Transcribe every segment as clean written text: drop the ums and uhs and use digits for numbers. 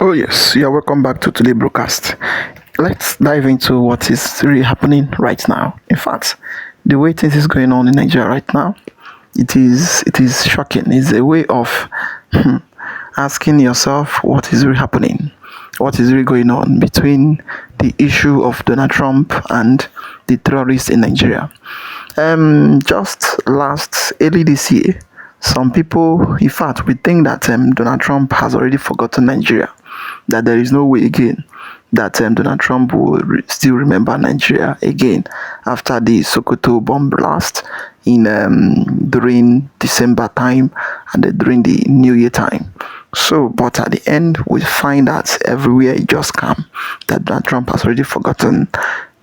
Oh, yes, you are welcome back to today's broadcast. Let's dive into what is really happening right now. In fact, the way things is going on in Nigeria right now, it is shocking. It's a way of asking yourself what is really happening, what is really going on between the issue of Donald Trump and the terrorists in Nigeria. Just last early this year, some people, in fact, we think that Donald Trump has already forgotten Nigeria, that there is no way again that Donald Trump will still remember Nigeria again after the Sokoto bomb blast in during December time and during the New Year time. So, but at the end, we find that everywhere it just come that Donald Trump has already forgotten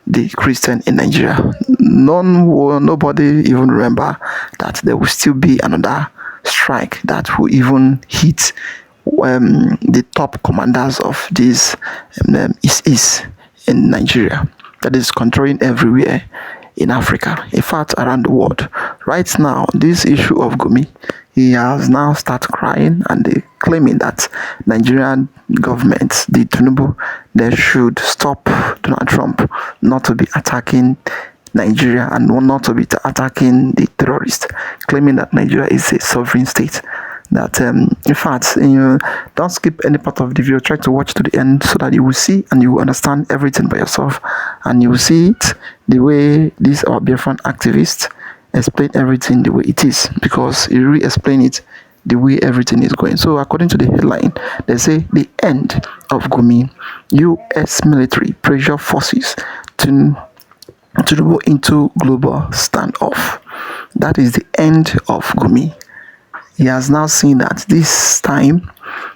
the Christian in Nigeria. Nobody even remember that there will still be another strike that will even hit the top commanders of this ISIS in Nigeria, that is controlling everywhere in Africa, in fact around the world. Right now, this issue of Gumi, he has now started crying and claiming that Nigerian government, the Tinubu, they should stop Donald Trump not to be attacking Nigeria and not to be attacking the terrorists, claiming that Nigeria is a sovereign state. That in fact, don't skip any part of the video. Try to watch to the end so that you will see and you will understand everything by yourself, and you will see it the way this our Biafran activist explain everything the way it is, because he really explain it the way everything is going. So according to the headline, they say the end of Gumi, US military pressure forces to go into global standoff. That is the end of Gumi. He has now seen that this time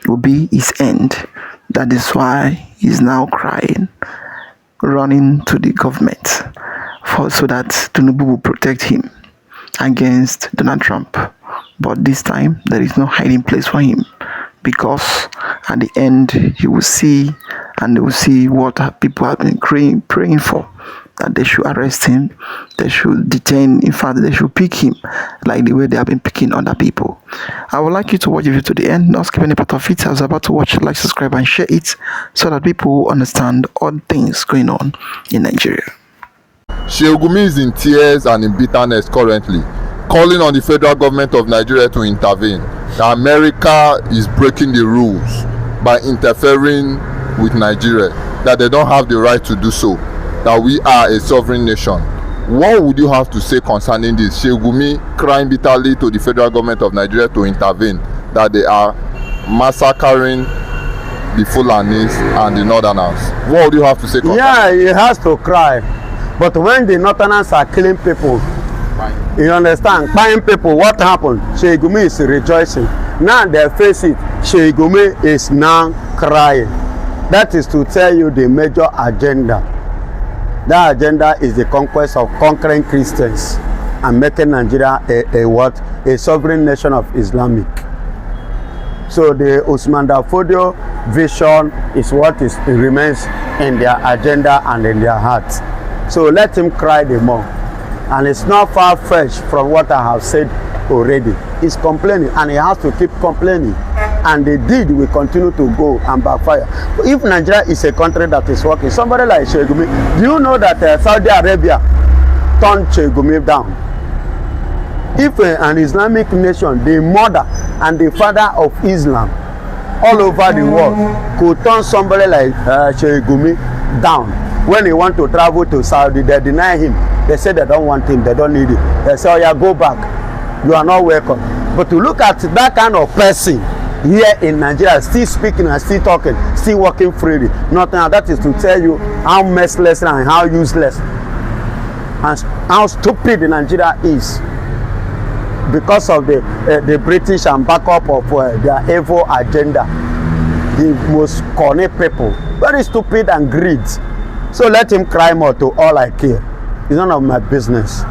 will be his end. That is why he's now crying, running to the government so that Tinubu will protect him against Donald Trump. But this time, there is no hiding place for him, because at the end, he will see, and they will see what people have been praying for, that they should arrest him, they should detain, in fact, they should pick him like the way they have been picking other people. I would like you to watch the video to the end, not skip any part of it. I was about to watch, like, subscribe, and share it so that people will understand all things going on in Nigeria. Sheikh Gumi is in tears and in bitterness currently, calling on the federal government of Nigeria to intervene. That America is breaking the rules by interfering with Nigeria, that they don't have the right to do so, that we are a sovereign nation. What would you have to say concerning this? Sheikh Gumi crying bitterly to the federal government of Nigeria to intervene, that they are massacring the Fulanis and the Northerners. What would you have to say concerning this? Yeah, he has to cry. But when the Northerners are killing people, you understand, buying people, what happened? Sheikh Gumi is rejoicing. Now they face it. Sheikh Gumi is now crying. That is to tell you the major agenda. That agenda is the conquest of conquering Christians and making Nigeria a sovereign nation of Islamic. So the Usman Dafodio vision is what remains in their agenda and in their hearts. So let him cry the more. And it's not far-fetched from what I have said already. He's complaining, and he has to keep complaining. And the deed will continue to go and backfire. If Nigeria is a country that is working, somebody like Sheikh Gumi, do you know that Saudi Arabia turned Sheikh Gumi down? If an Islamic nation, the mother and the father of Islam all over the world, could turn somebody like Sheikh Gumi down, when he want to travel to Saudi, they deny him. They say they don't want him, they don't need him. They say, oh yeah, go back, you are not welcome. But to look at that kind of person here in Nigeria, still speaking and still talking, still working freely, nothing. That is to tell you how merciless and how useless and how stupid Nigeria is, because of the British and backup of their evil agenda. The most corny people, very stupid and greed. So let him cry more, to all I care. It's none of my business.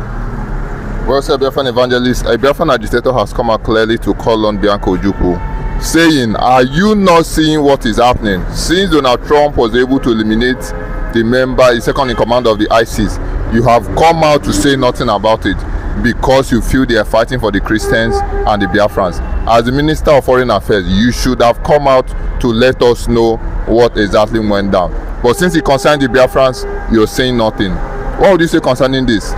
Well, sir, Biafran evangelist, a Biafran agitator has come out clearly to call on Bianco Ojukwu, saying, are you not seeing what is happening? Since Donald Trump was able to eliminate the second in command of the ISIS, you have come out to say nothing about it because you feel they are fighting for the Christians and the Biafrans. as the Minister of Foreign Affairs, you should have come out to let us know what exactly went down. But since it concerned the Biafrans, you're saying nothing. What would you say concerning this?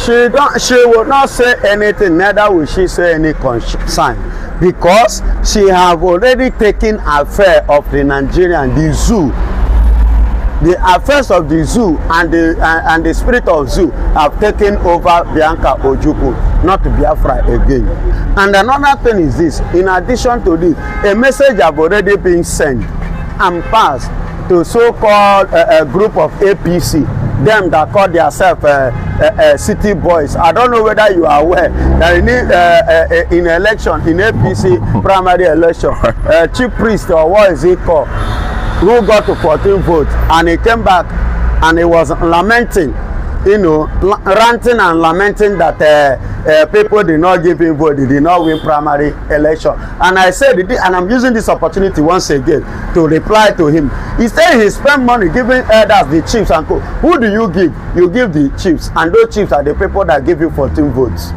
She will not say anything, neither will she say any concern, because she have already taken affair of the Nigerian, the zoo. The affairs of the zoo and the spirit of zoo have taken over Bianca Ojukwu, not Biafra again. And another thing is this: in addition to this, a message have already been sent and passed to so-called a group of APC, them that call themselves city boys. I don't know whether you are aware that in election, in APC primary election, chief priest, or what is it called, who got to 14 votes, and he came back and he was lamenting, you know, ranting and lamenting that people did not give him vote, they did not win primary election. And I said, and I'm using this opportunity once again to reply to him. He said he spent money giving elders, the chiefs and co. Who do you give? You give the chiefs, and those chiefs are the people that give you 14 votes.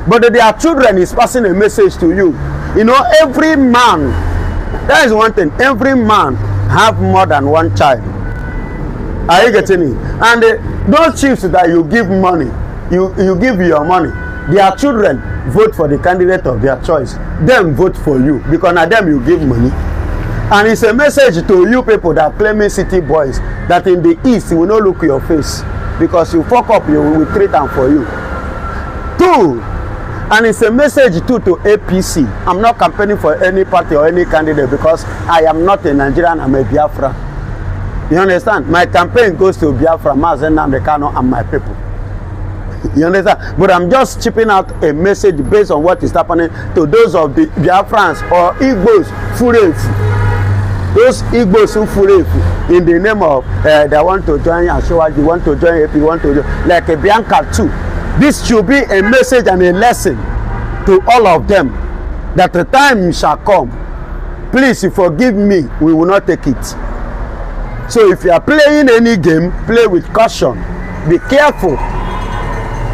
But their children is passing a message to you. You know, every man, that is one thing, every man have more than one child. Are you getting it? And those chiefs that you give money, you give your money, their children vote for the candidate of their choice. Them vote for you, because now them you give money. And it's a message to you people that claiming city boys, that in the east you will not look your face, because you fuck up, you will treat them for you. Two, and it's a message too to APC. I'm not campaigning for any party or any candidate, because I am not a Nigerian, I'm a Biafra. You understand? My campaign goes to Biafra, Nnamdi Kanu, and my people. You understand? But I'm just chipping out a message based on what is happening to those of the Biafrans or Igbos, Furefu. Those Igbos who Furefu in the name of they want to join Ashowa, they want to join AP, want to join, like a Bianca too. This should be a message and a lesson to all of them, that the time shall come. Please, forgive me, we will not take it. So if you are playing any game, play with caution. Be careful.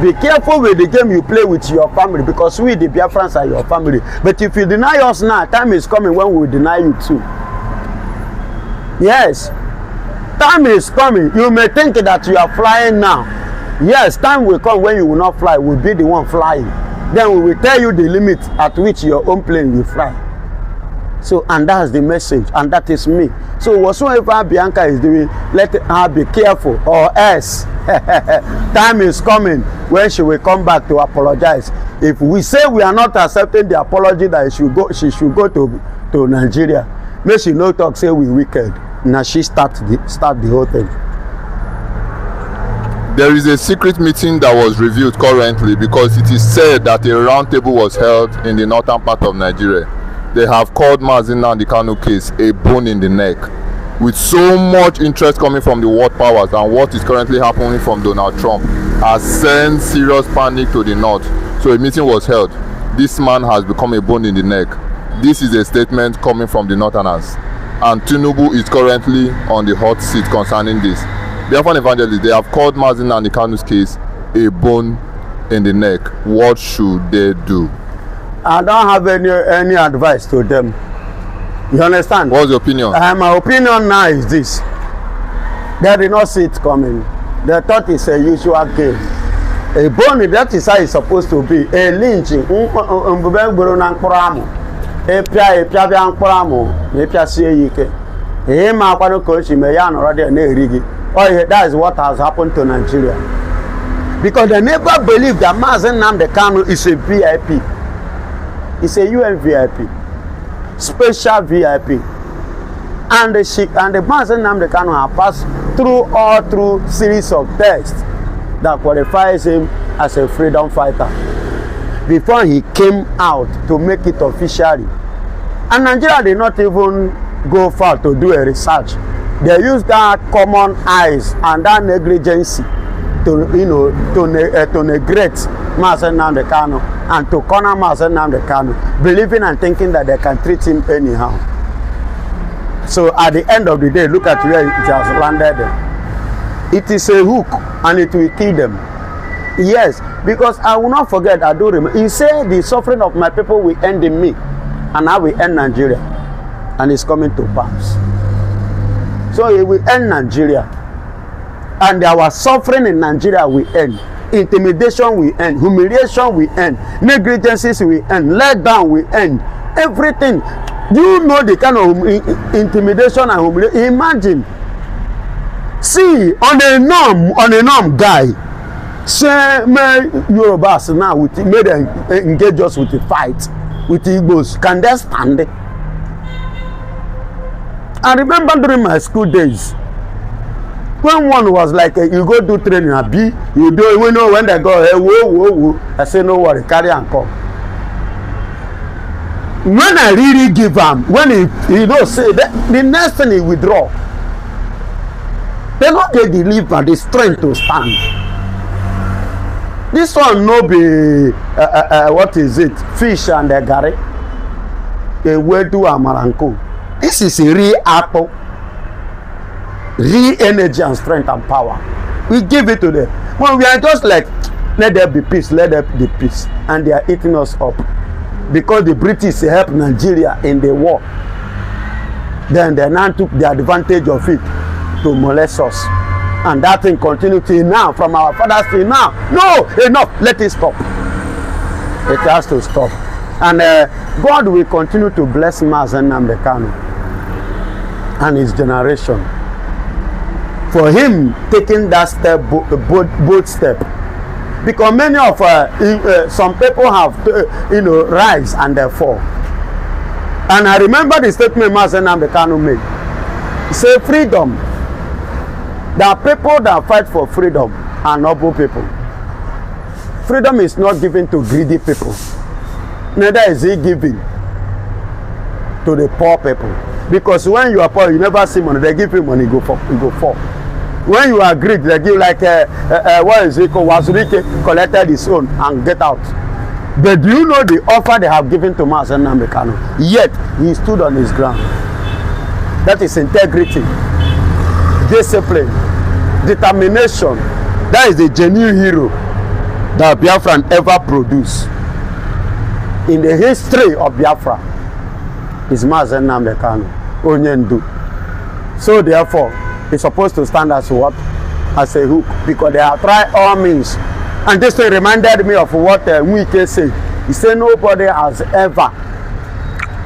Be careful with the game you play with your family, because we, the Biafrans, are your family. But if you deny us now, time is coming when we will deny you too. Yes. Time is coming. You may think that you are flying now. Yes, time will come when you will not fly. We'll be the one flying. Then we will tell you the limit at which your own plane will fly. So, and that's the message, and that is me. So whatsoever Bianca is doing, let her be careful, or else time is coming when she will come back to apologize. If we say we are not accepting the apology that she should go to Nigeria, may she no talk say we wicked. Now she start the whole thing. There is a secret meeting that was revealed currently, because it is said that a round table was held in the northern part of Nigeria. They have called Nnamdi Kanu case a bone in the neck. With so much interest coming from the world powers, and what is currently happening from Donald Trump has sent serious panic to the north. So a meeting was held. This man has become a bone in the neck. This is a statement coming from the northerners. And Tinubu is currently on the hot seat concerning this. Biafran evangelists, they have called Nnamdi Kanu's case a bone in the neck. What should they do? I don't have any advice to them. You understand? What's your opinion? My opinion now is this: they did not see it coming. They thought it's a usual game. A bone, that is how it's supposed to be. A lynching. That is what has happened to Nigeria. Because they never believe that Nnamdi Kanu is a VIP. It's a UN VIP, special VIP. And the Nnamdi Kanu have passed through series of tests that qualifies him as a freedom fighter before he came out to make it officially. And Nigeria did not even go far to do a research. They used that common eyes and that negligence to neglect Nnamdi Kanu and to corner Nnamdi Kanu, believing and thinking that they can treat him anyhow. So at the end of the day, look at where it has landed them. It is a hook and it will kill them. Yes, Because I will not forget, I do remember, he said the suffering of my people will end in me, and I will end Nigeria. And it's coming to pass. So he will end Nigeria. And our suffering in Nigeria will end. Intimidation will end. Humiliation will end. Negligences will end. Let down will end. Everything. Do you know the kind of intimidation and humiliation? Imagine. See, on a norm guy, say me Yorubas now with made them engage us with the fight with the Igbos. Can they stand it? I remember during my school days, when one was like, you go do training at B, you do, you know, when they go, hey, whoa, I say, no worry, carry and come. When I really give him, when he don't say that, the next thing he withdraw. They not get the liver and the strength to stand. This one no be what is it? Fish and the gari. They will do amaranko. This is a real apple, real energy and strength and power. We give it to them. When we are just like, let there be peace, let there be peace, and they are eating us up because the British helped Nigeria in the war. Then they now took the advantage of it to molest us, and that thing continues till now, from our fathers till now. No, enough, let it stop. It has to stop. And God will continue to bless Mazen Nnamdi Kanu and his generation for him taking that step, bold step, because many of some people have rise and they fall. And I remember the statement Mazen Nnamdi Kanu made. He said, freedom. There are people that fight for freedom are noble people. Freedom is not given to greedy people. Neither is it given to the poor people. Because when you are poor, you never see money. They give you money, you go fall. When you are greedy, they give like what is it called? Wazurike collected his own and get out. But do you know the offer they have given to Mazen Nnamdi Kanu? Yet he stood on his ground. That is integrity, discipline, determination. That is the genuine hero that Biafra ever produced. In the history of Biafra is Mazen Nnamdi Kanu, Onyendu. So therefore, he's supposed to stand as what? As a hook, because they have tried all means. And this thing reminded me of what Wike said. He said nobody has ever,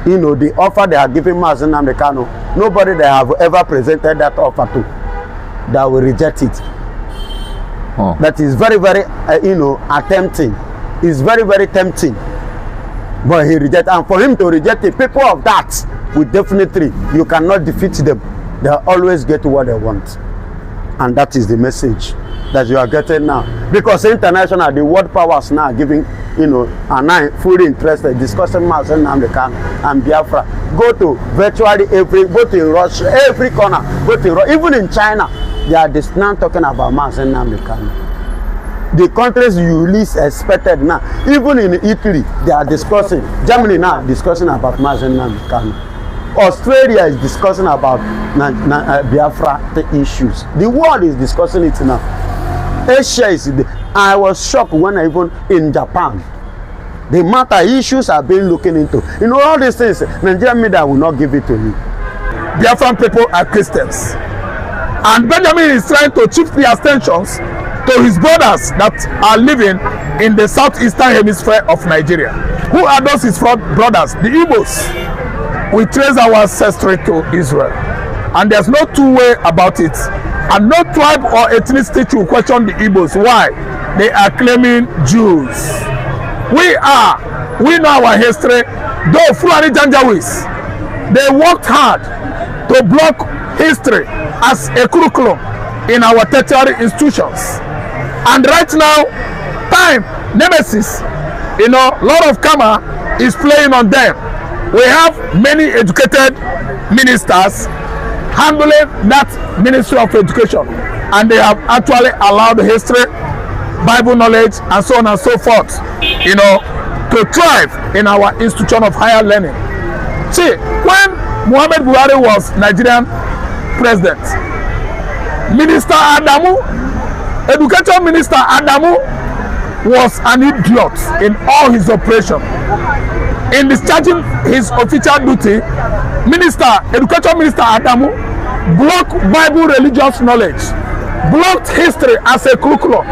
the offer they have given Mazen Nnamdi Kanu, nobody they have ever presented that offer to that will reject it. Oh. That is very, very, attempting. It's very, very tempting. But he rejected, and for him to reject it, people of that will definitely, you cannot defeat them. They always get what they want. And that is the message that you are getting now. Because international, the world powers now giving, are now fully interested, discussing Mazen Nnamdi Kanu and Biafra. Go to virtually go to Russia, every corner, go to even in China, they are now talking about Mazen Nnamdi Kanu. The countries you least expected now, even in Italy, they are discussing, Germany now discussing about Mazen Nnamdi Kanu. Australia is discussing about Biafra issues. The world is discussing it now. Asia is, I was shocked when I even in Japan, the matter issues are being looking into. All these things, Nigerian media will not give it to you. Biafran people are Christians. And Benjamin is trying to shift the attentions to his brothers that are living in the southeastern hemisphere of Nigeria. Who are those his brothers? The Igbos. We trace our ancestry to Israel. And there's no two-way about it. And no tribe or ethnicity will question the Igbos. Why? They are claiming Jews. We know our history. Though Fulani Janjaweeds, they worked hard to block history as a curriculum in our tertiary institutions. And right now, time, nemesis, lot of karma is playing on them. We have many educated ministers handling that Ministry of Education, and they have actually allowed history, Bible knowledge, and so on and so forth, to thrive in our institution of higher learning. See, when Muhammad Buhari was Nigerian president, Minister Adamu, Education Minister Adamu, was an idiot in all his operation. In discharging his official duty, Education Minister Adamu blocked Bible religious knowledge, blocked history as a curriculum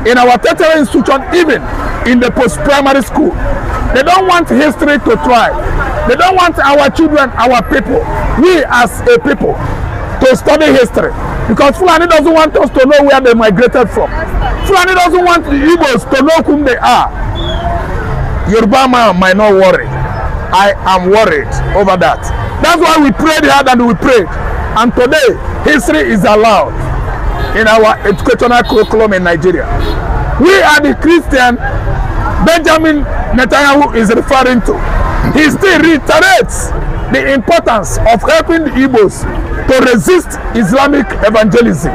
in our tertiary institution, even in the post-primary school. They don't want history to thrive. They don't want our children, our people, we as a people, to study history, because Fulani doesn't want us to know where they migrated from. Fulani doesn't want the Igbos to know whom they are. Yoruba man might not worry. I am worried over that. That's why we prayed hard and we prayed. And today, history is allowed in our educational curriculum in Nigeria. We are the Christian Benjamin Netanyahu is referring to. He still reiterates the importance of helping the Igbos to resist Islamic evangelism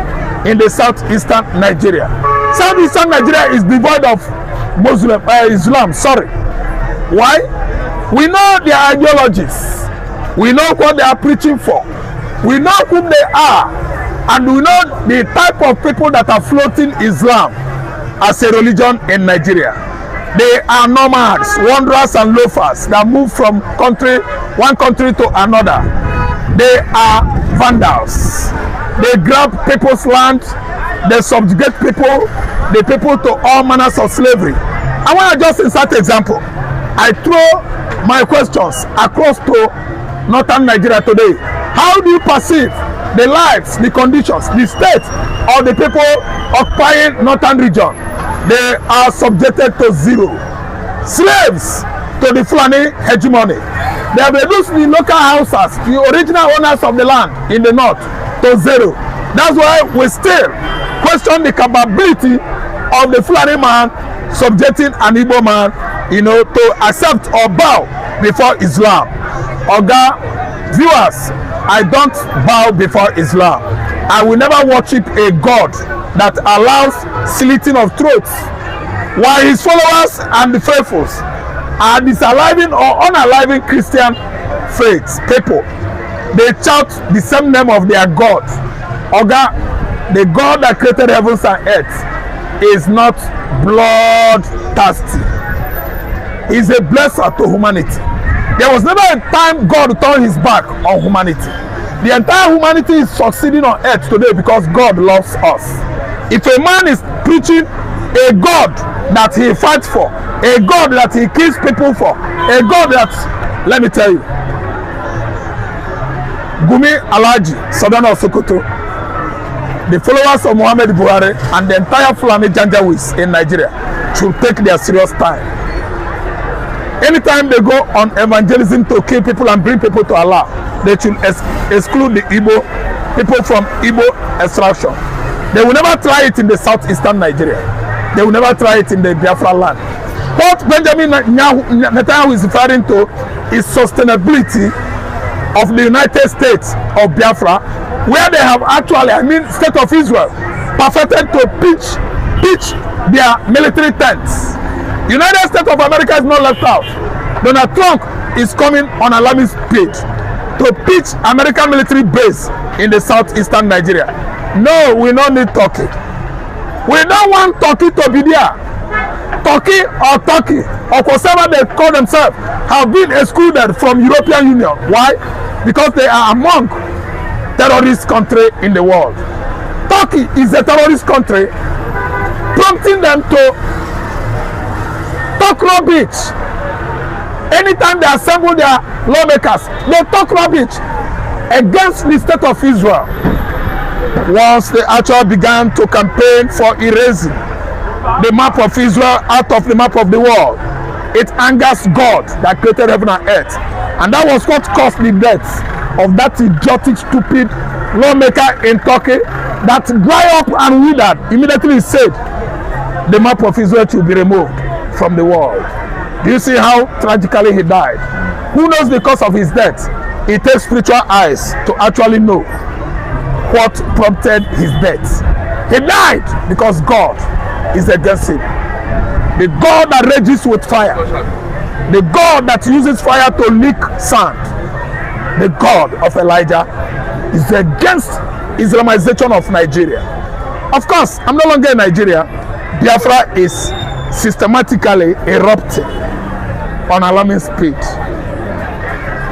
in the southeastern Nigeria. Southeastern Nigeria is devoid of Islam. Why? We know their ideologies. We know what they are preaching for. We know who they are. And we know the type of people that are floating Islam as a religion in Nigeria. They are nomads, wanderers and loafers that move from one country to another. They are vandals. They grab people's land. They subjugate the people to all manners of slavery. I want to just insert an example. I throw my questions across to northern Nigeria today. How do you perceive the lives, the conditions, the state of the people occupying northern region? They are subjected to zero. Slaves to the Fulani hegemony. They have reduced the local houses, the original owners of the land in the north, to zero. That's why we still question the capability of the Fulani man subjecting an Igbo man, to accept or bow before Islam. Oga, viewers, I don't bow before Islam. I will never worship a God that allows slitting of throats, while his followers and the faithfuls are disaliving or unaliving Christian faiths people. They shout the same name of their God. Oga, the God that created heavens and earth is not bloodthirsty. He is a blesser to humanity. There was never a time God turned his back on humanity. The entire humanity is succeeding on earth today because God loves us. If a man is preaching a God that he fights for, a God that he kills people for, a God that, let me tell you, Gumi Alhaji, Southern of Sokoto, the followers of Muhammad Buhari and the entire Fulani Janjaweeds in Nigeria should take their serious time. Anytime they go on evangelism to kill people and bring people to Allah, they should exclude the Igbo people from Igbo extraction. They will never try it in the southeastern Nigeria. They will never try it in the Biafra land. What Benjamin Netanyahu is referring to is sustainability of the United States of Biafra, where they have actually, State of Israel, perfected to pitch their military tents. United States of America is not left out. Donald Trump is coming on alarmist speed to pitch American military base in the southeastern Nigeria. No, we don't need Turkey. We don't want Turkey to be there. Turkey or whatever they call themselves have been excluded from European Union. Why? Because they are among terrorist countries in the world. Turkey is a terrorist country, prompting them to talk rubbish. Anytime they assemble their lawmakers, they talk rubbish against the state of Israel. Once they actually began to campaign for erasing the map of Israel out of the map of the world, it angers God that created heaven and earth. And that was what caused the death of that idiotic, stupid lawmaker in Turkey that dry up and withered. Immediately said the map of Israel should be removed from the world. Do you see how tragically he died? Who knows the cause of his death? It takes spiritual eyes to actually know what prompted his death. He died because God is against him. The God that rages with fire, the God that uses fire to lick sand, the God of Elijah is against Islamization of Nigeria. Of course, I'm no longer in Nigeria. Biafra is systematically erupting on alarming speed.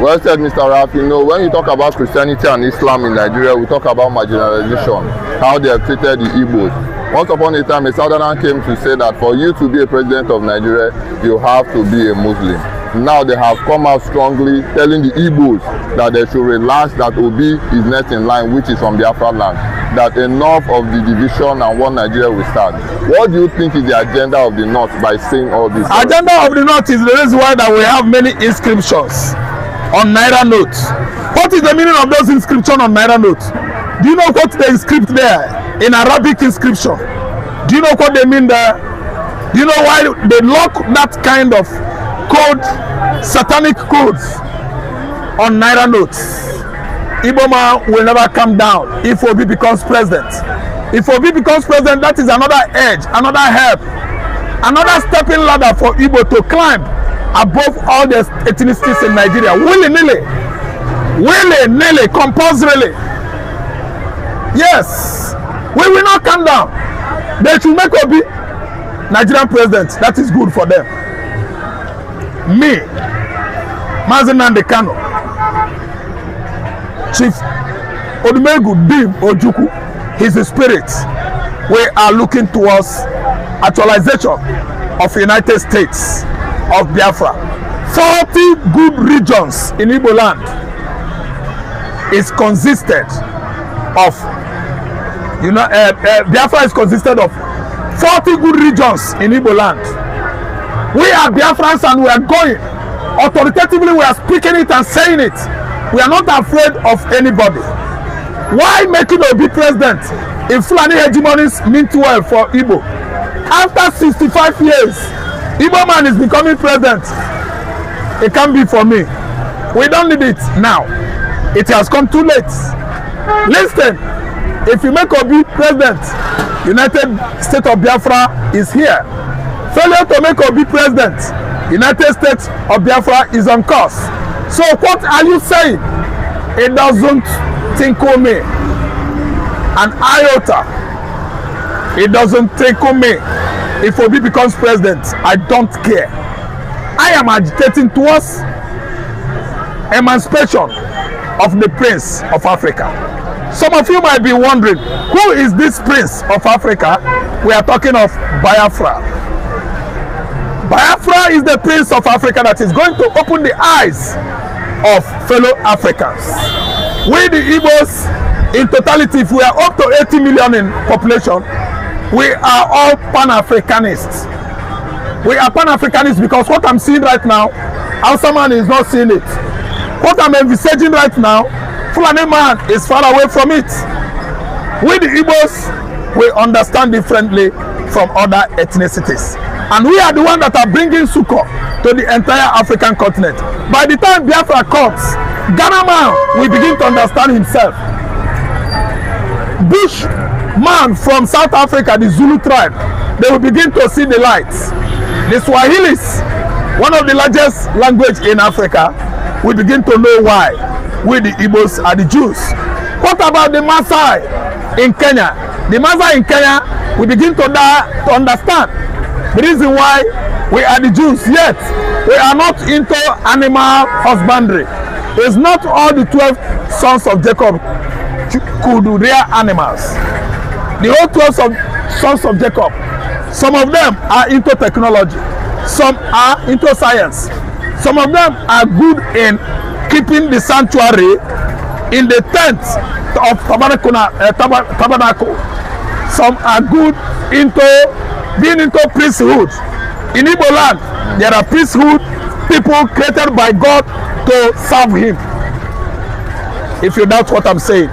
Well said, Mr. Raf. You know, when you talk about Christianity and Islam in Nigeria, we talk about marginalization, how they have treated the Igbos. Once upon a time, a Southerner came to say that for you to be a president of Nigeria, you have to be a Muslim. Now they have come out strongly telling the Igbos that they should relax, that Obi is next in line, which is from Biafra land, that enough of the division and one Nigeria will start. What do you think is the agenda of the North by saying all this? Agenda of the North is the reason why that we have many inscriptions on Naira notes. What is the meaning of those inscriptions on Naira notes? Do you know what they inscript there in Arabic inscription? Do you know what they mean there? Do you know why they lock that kind of code, satanic codes on Naira notes? Igbo man will never come down if Obi becomes president. If Obi becomes president, that is another edge, another help, another stepping ladder for Igbo to climb above all the ethnicities in Nigeria, willy-nilly, compulsorily. Yes, we will not come down. They should make Obi Nigerian president. That is good for them. Me, Nnamdi Kanu, Chief Odumegu Dim Ojukwu, his spirit, we are looking towards actualization of United States of Biafra. 40 good regions in Igbo land is consisted of, Biafra is consisted of 40 good regions in Igbo land. We are Biafrans and we are going. Authoritatively we are speaking it and saying it. We are not afraid of anybody. Why making Obi president if Fulani hegemonies mean well for Igbo? After 65 years, Igbo man is becoming president. It can't be for me. We don't need it now. It has come too late. Listen, if you make Obi president, United States of Biafra is here. Failure to make Obi president, United States of Biafra is on course. So what are you saying? It doesn't tinkle me an iota. It doesn't tinkle me. If Obi becomes president, I don't care. I am agitating towards emancipation of the Prince of Africa. Some of you might be wondering, who is this Prince of Africa? We are talking of Biafra. Biafra is the Prince of Africa that is going to open the eyes of fellow Africans. We the Igbos, in totality, if we are up to 80 million in population, we are all pan-Africanists. We are pan-Africanists because what I'm seeing right now, Hausa man is not seeing it. What I'm envisaging right now, Fulani man is far away from it. We the Igbos, we understand differently from other ethnicities. And we are the ones that are bringing succor to the entire African continent. By the time Biafra comes, Ghana man will begin to understand himself. Bush man from South Africa, the Zulu tribe, they will begin to see the lights. The Swahilis, one of the largest language in Africa, will begin to know why we the Igbos are the Jews. What about the Maasai in Kenya? The Maasai in Kenya will begin to understand the reason why we are the Jews. Yet we are not into animal husbandry. It's not all the 12 sons of Jacob could rear animals. The whole 12 sons of Jacob, some of them are into technology, some are into science, some of them are good in keeping the sanctuary in the tent of tabernacle. Some are good into being into priesthood. In Igbo land, there are priesthood people created by God to serve him. If you doubt what I'm saying,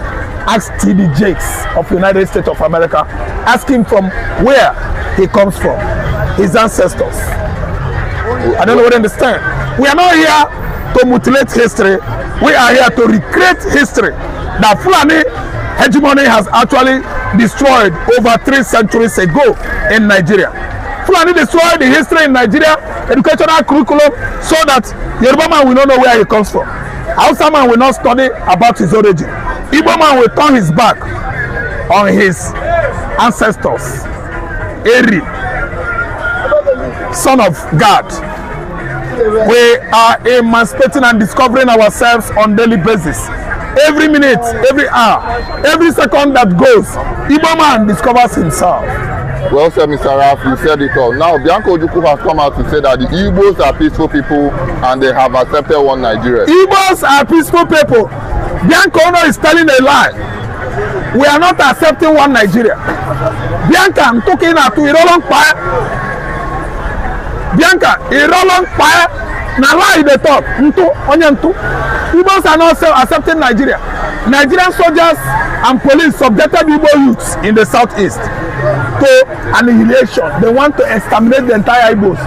ask T.D. Jakes of United States of America. Ask him from where he comes from, his ancestors. I don't know what you understand. We are not here to mutilate history. We are here to recreate history that Fulani hegemony has actually destroyed over 3 centuries ago in Nigeria. Fulani destroyed the history in Nigeria, educational curriculum, so that Yoruba man will not know where he comes from. Hausa man will not study about his origin. Igbo man will turn his back on his ancestors. Eri. son of God. We are emancipating and discovering ourselves on daily basis. Every minute, every hour, every second that goes, Igbo man discovers himself. Well said, Mr. Raf, you said it all. Now, Bianca Ojukwu has come out to say that the Igbos are peaceful people and they have accepted one Nigeria. Igbos are peaceful people. Bianca Ono is telling a lie. We are not accepting one Nigeria. Bianca, I'm talking to Irolong Fire. Bianca, Irolong Fire. Na lie they talk. Igbos are not accepting Nigeria. Nigerian soldiers and police subjected Igbo youths in the southeast to annihilation. They want to exterminate the entire Igbos.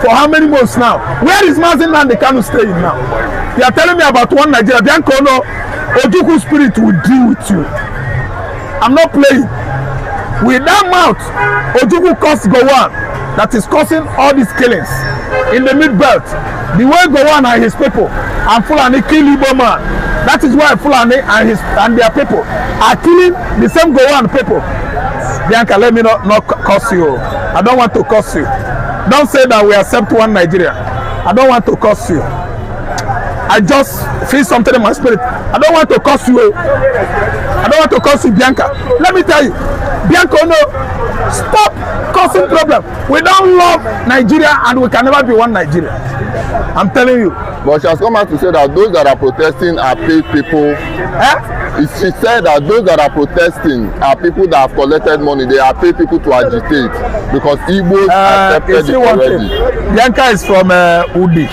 For how many months now? Where is Nnamdi Kanu staying now? They are telling me about one Nigeria. Bianca Ono, Ojukwu spirit will deal with you. I'm not playing. With that mouth, Ojukwu caused Gowon that is causing all these killings in the mid-belt. The way Gowon and his people and Fulani kill Igbo man, that is why Fulani and their people are killing the same Gowon people. Bianca, let me not curse you. I don't want to curse you. Don't say that we accept one Nigeria. I don't want to curse you. I just feel something in my spirit. I don't want to curse you. I don't want to curse you, Bianca. Let me tell you, Bianca, no, stop causing problem. We don't love Nigeria and we can never be one Nigeria. I'm telling you. But she has come out to say that those that are protesting are paid people. She said that those that are protesting are people that have collected money. They are paid people to agitate because Igbos accepted it already. Bianca is from Udi.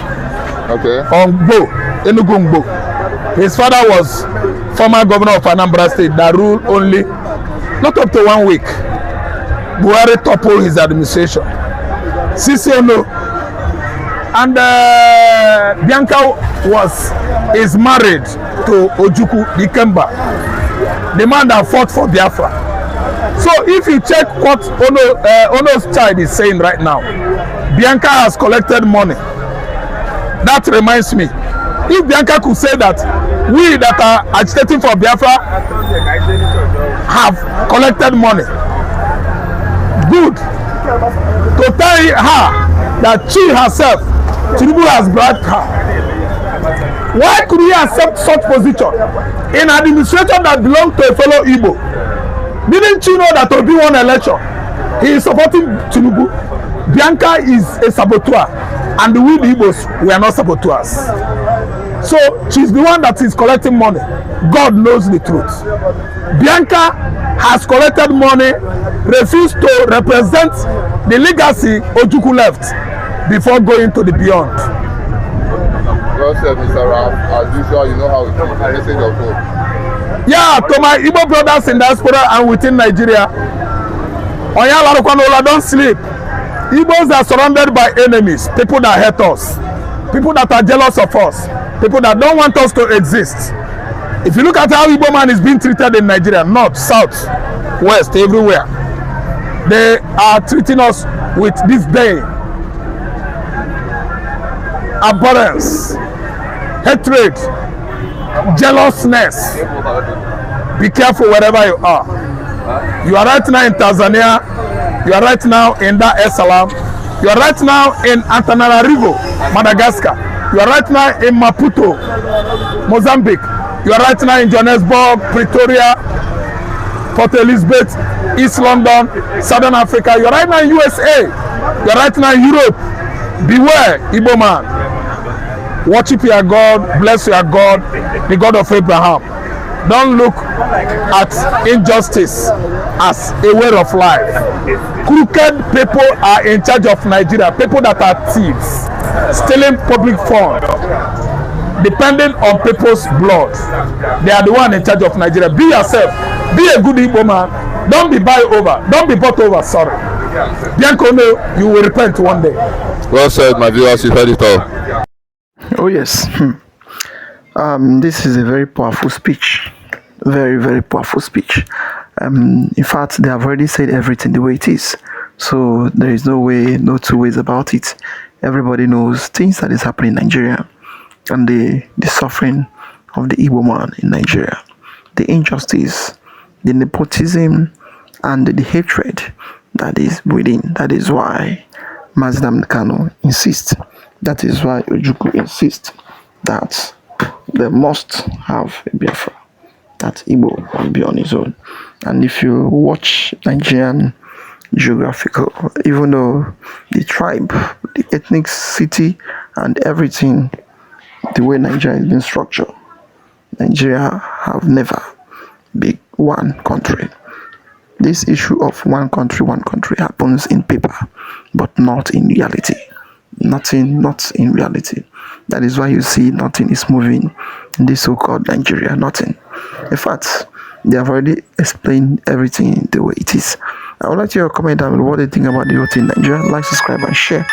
Okay. Ngbo, Enugu Ngbo. His father was former governor of Anambra State that ruled only not up to 1 week. Buhari toppled his administration. Ono. And Bianca is married to Ojukwu Dikemba, the man that fought for Biafra. So if you check what Ono's child is saying right now, Bianca has collected money. That reminds me, if Bianca could say that we that are agitating for Biafra have collected money, good. To tell her that she herself, Tinubu has bribed her. Why could he accept such position in an administration that belongs to a fellow Igbo? Didn't you know that to be one election, he is supporting Tinubu? Bianca is a saboteur, and we the Igbos, we are not saboteurs. So she's the one that is collecting money. God knows the truth. Bianca has collected money, refused to represent the legacy Ojukwu left before going to the beyond. Well said, Mr. Raf. As usual, you know how it is. Message of hope. Yeah, to my Igbo brothers in diaspora and within Nigeria, don't sleep. Igbos are surrounded by enemies, people that hate us, people that are jealous of us, people that don't want us to exist. If you look at how Igbo man is being treated in Nigeria, north, south, west, everywhere, they are treating us with disdain, abhorrence, hatred, jealousness. Be careful wherever you are. You are right now in Tanzania. You are right now in Dar es Salaam. You are right now in Antananarivo, Madagascar. You are right now in Maputo, Mozambique. You are right now in Johannesburg, Pretoria, Port Elizabeth, East London, Southern Africa. You are right now in USA. You are right now in Europe. Beware, Igbo man. Worship your God, bless your God, the God of Abraham. Don't look at injustice as a way of life. Crooked people are in charge of Nigeria. People that are thieves, stealing public funds, depending on people's blood. They are the one in charge of Nigeria. Be yourself. Be a good Igbo man. Don't be buy over. Don't be bought over. Sorry. Bianca, you will repent one day. Well said, my viewers. You heard it all. Oh yes. This is a very powerful speech. Very, very powerful speech. In fact, they have already said everything the way it is. So there is no way, no two ways about it. Everybody knows things that is happening in Nigeria and the suffering of the Igbo man in Nigeria. The injustice, the nepotism, and the hatred that is within. That is why Nnamdi Kanu insists. That is why Ojukwu insists that they must have a Biafra, that Igbo will be on his own. And if you watch Nigerian geographical, even though the tribe, the ethnic city, and everything, the way Nigeria has been structured, Nigeria have never been one country. This issue of one country happens in paper, but not in reality. Not in reality. That is why you see nothing is moving in this so-called Nigeria. Nothing. In fact, they have already explained everything the way it is. I would like to hear a comment down below what they think about the whole thing in Nigeria. Like, subscribe, and share.